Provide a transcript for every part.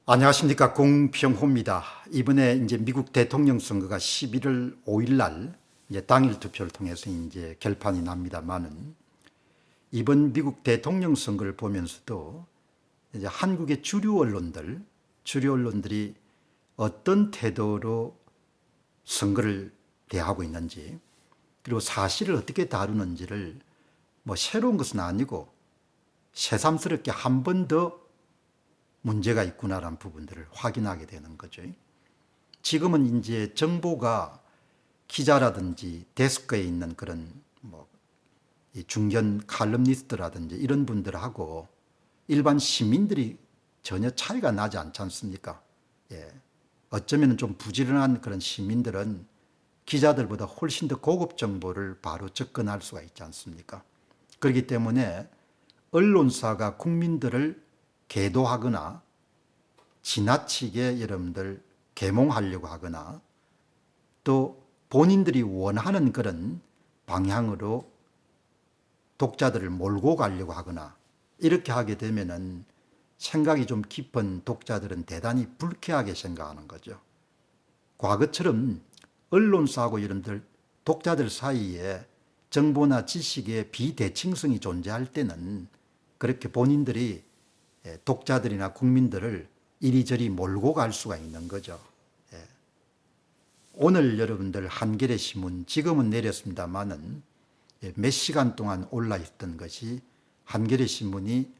안녕하십니까, 공병호입니다. 이번에 이제 미국 대통령 선거가 11월 5일 날 이제 당일 투표를 통해서 이제 결판이 납니다만은, 이번 미국 대통령 선거를 보면서도 이제 한국의 주류 언론들이 어떤 태도로 선거를 대하고 있는지, 그리고 사실을 어떻게 다루는지를 뭐 새로운 것은 아니고 새삼스럽게 한 번 더 문제가 있구나라는 부분들을 확인하게 되는 거죠. 지금은 이제 정보가 기자라든지 데스크에 있는 그런 뭐 중견 칼럼니스트라든지 이런 분들하고 일반 시민들이 전혀 차이가 나지 않지 않습니까? 예. 어쩌면 좀 부지런한 그런 시민들은 기자들보다 훨씬 더 고급 정보를 바로 접근할 수가 있지 않습니까? 그렇기 때문에 언론사가 국민들을 계도하거나 지나치게 여러분들 계몽하려고 하거나 또 본인들이 원하는 그런 방향으로 독자들을 몰고 가려고 하거나 이렇게 하게 되면은 생각이 좀 깊은 독자들은 대단히 불쾌하게 생각하는 거죠. 과거처럼 언론사하고 여러분들 독자들 사이에 정보나 지식의 비대칭성이 존재할 때는 그렇게 본인들이 독자들이나 국민들을 이리저리 몰고 갈 수가 있는 거죠. 오늘 여러분들 한겨레 신문 지금은 내렸습니다마는 몇 시간 동안 올라 있던 것이 한겨레 신문이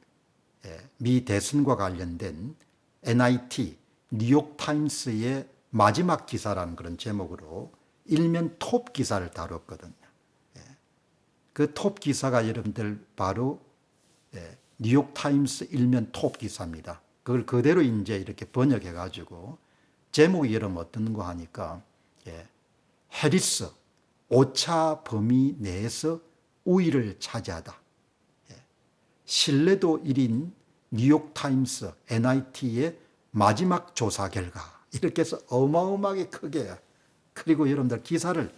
미 대선과 관련된 NIT 뉴욕타임스의 마지막 기사라는 그런 제목으로 일면 톱 기사를 다뤘거든요. 그 톱 기사가 여러분들 바로 뉴욕타임스 일면 톱 기사입니다. 그걸 그대로 이제 이렇게 번역해 가지고 제목이 여러분 어떤 거 하니까 해리스 오차 범위 내에서 우위를 차지하다. 신뢰도 1인 뉴욕타임스 NIT의 마지막 조사 결과 이렇게 해서 어마어마하게 크게, 그리고 여러분들 기사를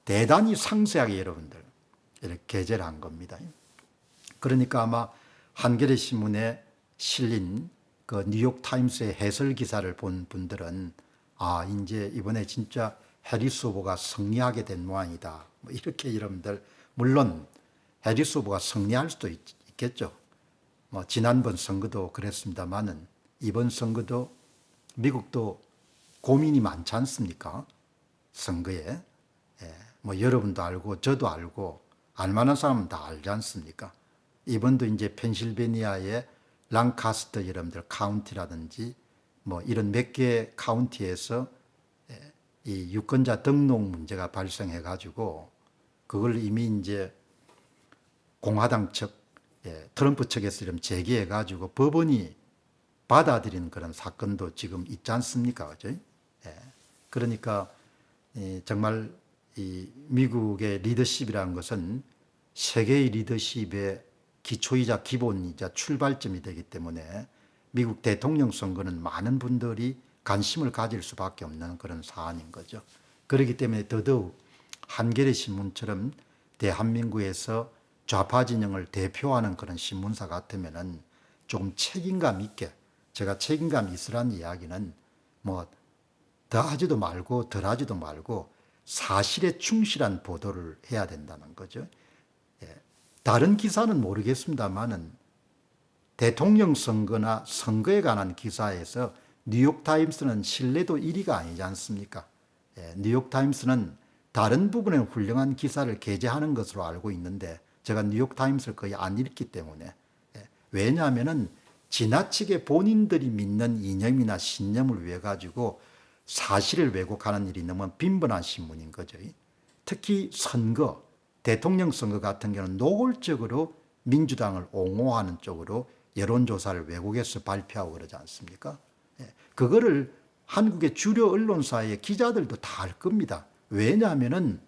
대단히 상세하게 여러분들 이렇게 게재를 한 겁니다. 그러니까 아마 한겨레 신문에 실린 그 뉴욕타임스의 해설 기사를 본 분들은 이제 이번에 진짜 해리스 후보가 승리하게 된 모양이다, 뭐 이렇게 여러분들, 물론 해리스 후보가 승리할 수도 있겠죠. 뭐 지난번 선거도 그랬습니다만은 이번 선거도 미국도 고민이 많지 않습니까? 선거에. 뭐 여러분도 알고 저도 알고 알만한 사람은 다 알지 않습니까? 이번도 이제 펜실베니아의 랑카스터 여러분들 카운티라든지 뭐 이런 몇 개 카운티에서 이 유권자 등록 문제가 발생해 가지고 그걸 이미 이제 공화당 측, 트럼프 측에서 좀 제기해 가지고 법원이 받아들인 그런 사건도 지금 있지 않습니까? 그죠? 그러니까 정말 이 미국의 리더십이라는 것은 세계의 리더십의 기초이자 기본이자 출발점이 되기 때문에 미국 대통령 선거는 많은 분들이 관심을 가질 수밖에 없는 그런 사안인 거죠. 그렇기 때문에 더더욱 한겨레 신문처럼 대한민국에서 좌파 진영을 대표하는 그런 신문사 같으면은 조금 책임감 있게, 제가 책임감 있으란 이야기는 뭐 더하지도 말고 덜하지도 말고 사실에 충실한 보도를 해야 된다는 거죠. 다른 기사는 모르겠습니다만은 대통령 선거나 선거에 관한 기사에서 뉴욕타임스는 신뢰도 1위가 아니지 않습니까? 뉴욕타임스는 다른 부분에 훌륭한 기사를 게재하는 것으로 알고 있는데 제가 뉴욕타임스를 거의 안 읽기 때문에, 왜냐하면은 지나치게 본인들이 믿는 이념이나 신념을 위해 가지고 사실을 왜곡하는 일이 너무 빈번한 신문인 거죠. 특히 선거, 대통령 선거 같은 경우는 노골적으로 민주당을 옹호하는 쪽으로 여론조사를 왜곡해서 발표하고 그러지 않습니까? 그거를 한국의 주류 언론사의 기자들도 다 알 겁니다. 왜냐하면은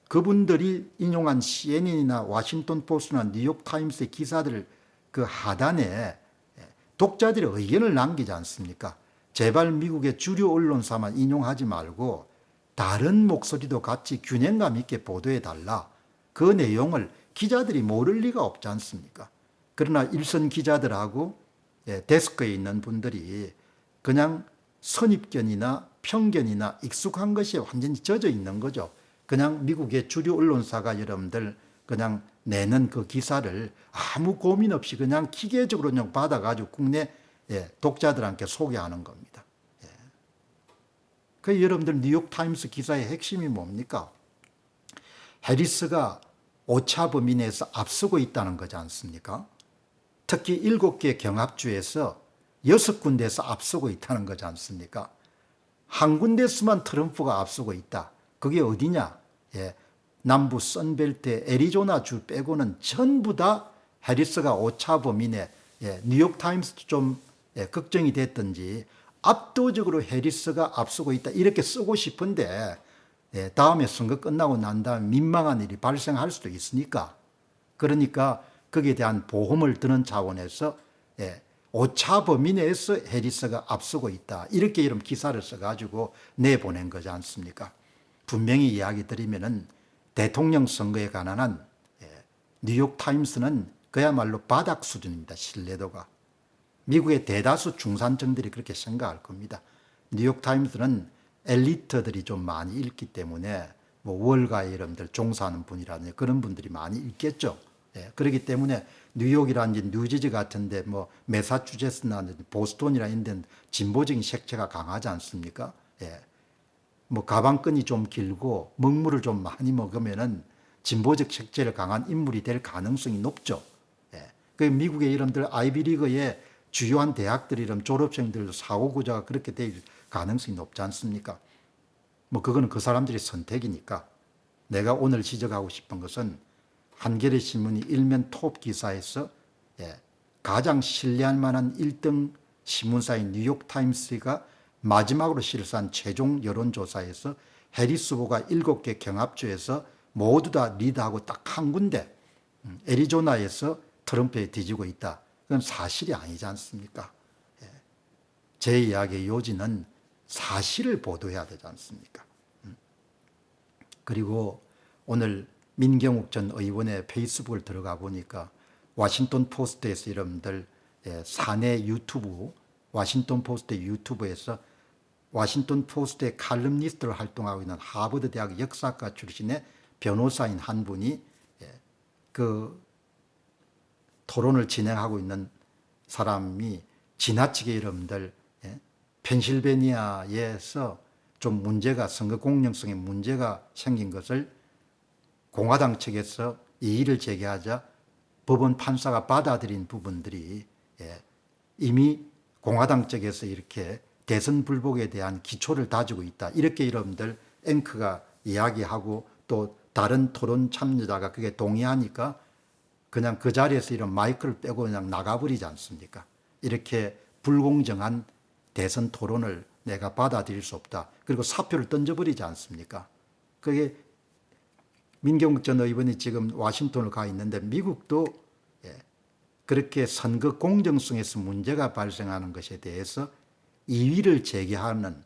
그분들이 인용한 CNN이나 워싱턴 포스트나 뉴욕타임스의 기사들 그 하단에 독자들의 의견을 남기지 않습니까? 제발 미국의 주류 언론사만 인용하지 말고 다른 목소리도 같이 균형감 있게 보도해 달라. 그 내용을 기자들이 모를 리가 없지 않습니까? 그러나 일선 기자들하고 데스크에 있는 분들이 그냥 선입견이나 편견이나 익숙한 것이 완전히 젖어 있는 거죠. 그냥 미국의 주류 언론사가 여러분들 그냥 내는 그 기사를 아무 고민 없이 그냥 기계적으로 그냥 받아가지고 국내 독자들한테 소개하는 겁니다. 그 여러분들 뉴욕타임스 기사의 핵심이 뭡니까? 해리스가 오차 범위 내에서 앞서고 있다는 거지 않습니까? 특히 7개 경합주에서 6군데에서 앞서고 있다는 거지 않습니까? 한 군데서만 트럼프가 앞서고 있다. 그게 어디냐? 남부 선벨트 애리조나 주 빼고는 전부 다 해리스가 오차 범위 내 뉴욕타임스도 좀 걱정이 됐든지 압도적으로 해리스가 앞서고 있다 이렇게 쓰고 싶은데 다음에 선거 끝나고 난 다음에 민망한 일이 발생할 수도 있으니까 그러니까 거기에 대한 보험을 드는 차원에서 오차 범위 내에서 해리스가 앞서고 있다 이렇게 이런 기사를 써가지고 내보낸 거지 않습니까? 분명히 이야기 드리면은 대통령 선거에 관한 뉴욕타임스는 그야말로 바닥 수준입니다. 신뢰도가. 미국의 대다수 중산층들이 그렇게 생각할 겁니다. 뉴욕타임스는 엘리트들이 좀 많이 읽기 때문에 뭐 월가의 여러분들 종사하는 분이라든지 그런 분들이 많이 읽겠죠. 그렇기 때문에 뉴욕이라든지 뉴저지 같은데 뭐 매사추세츠나 보스턴이나 이런 데는 진보적인 색채가 강하지 않습니까? 뭐 가방끈이 좀 길고 먹물을 좀 많이 먹으면은 진보적 색채를 강한 인물이 될 가능성이 높죠. 그 미국의 이런들 아이비리그의 주요한 대학들 이런 졸업생들도 사고 구조가 그렇게 될 가능성이 높지 않습니까? 뭐 그거는 그 사람들의 선택이니까 내가 오늘 지적하고 싶은 것은 한겨레 신문이 일면 톱 기사에서 가장 신뢰할 만한 1등 신문사인 뉴욕타임스가 마지막으로 실시한 최종 여론조사에서 해리스 후보가 7개 경합주에서 모두 다 리드하고 딱 한 군데 애리조나에서 트럼프에 뒤지고 있다. 그건 사실이 아니지 않습니까? 제 이야기의 요지는 사실을 보도해야 되지 않습니까? 그리고 오늘 민경욱 전 의원의 페이스북을 들어가 보니까 워싱턴 포스트에서 여러분들 사내 유튜브 워싱턴 포스트 유튜브에서 워싱턴 포스트의 칼럼니스트로 활동하고 있는 하버드 대학 역사과 출신의 변호사인 한 분이 그 토론을 진행하고 있는 사람이 지나치게 여러분들 펜실베니아에서 좀 문제가 선거 공정성에 문제가 생긴 것을 공화당 측에서 이의를 제기하자 법원 판사가 받아들인 부분들이 이미 공화당 쪽에서 이렇게 대선 불복에 대한 기초를 다지고 있다. 이렇게 여러분들 앵커가 이야기하고 또 다른 토론 참여자가 그게 동의하니까 그냥 그 자리에서 이런 마이크를 빼고 그냥 나가버리지 않습니까? 이렇게 불공정한 대선 토론을 내가 받아들일 수 없다. 그리고 사표를 던져버리지 않습니까? 그게 민경욱 전 의원이 지금 워싱턴을 가 있는데 미국도 그렇게 선거 공정성에서 문제가 발생하는 것에 대해서 이의를 제기하는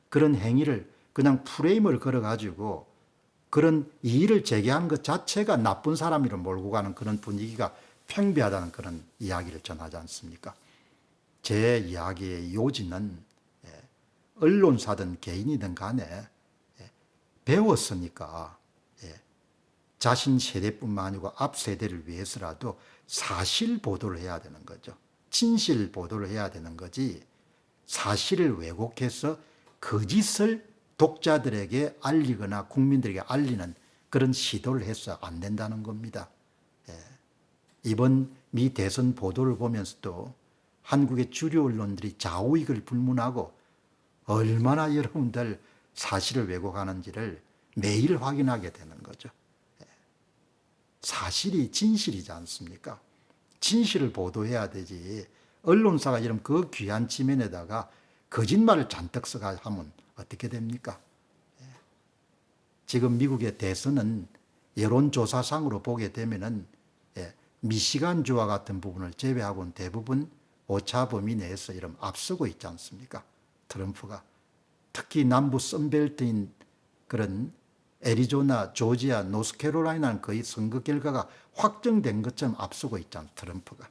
그런 행위를 그냥 프레임을 걸어가지고 그런 이의를 제기하는 것 자체가 나쁜 사람으로 몰고 가는 그런 분위기가 팽배하다는 그런 이야기를 전하지 않습니까? 제 이야기의 요지는 언론사든 개인이든 간에 배웠으니까 자신 세대뿐만 아니고 앞 세대를 위해서라도 사실 보도를 해야 되는 거죠. 진실 보도를 해야 되는 거지 사실을 왜곡해서 거짓을 독자들에게 알리거나 국민들에게 알리는 그런 시도를 해서 안 된다는 겁니다. 이번 미 대선 보도를 보면서도 한국의 주류 언론들이 좌우익을 불문하고 얼마나 여러분들 사실을 왜곡하는지를 매일 확인하게 되는 거죠. 사실이 진실이지 않습니까? 진실을 보도해야 되지 언론사가 이런 그 귀한 지면에다가 거짓말을 잔뜩 써가 하면 어떻게 됩니까? 지금 미국의 대선은 여론조사상으로 보게 되면은 미시간주와 같은 부분을 제외하고는 대부분 오차 범위 내에서 이런 앞서고 있지 않습니까? 트럼프가. 특히 남부 선벨트인 그런 애리조나, 조지아, 노스캐롤라이나는 거의 선거 결과가 확정된 것처럼 앞서고 있잖아요. 트럼프가.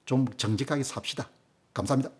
좀 정직하게 삽시다. 감사합니다.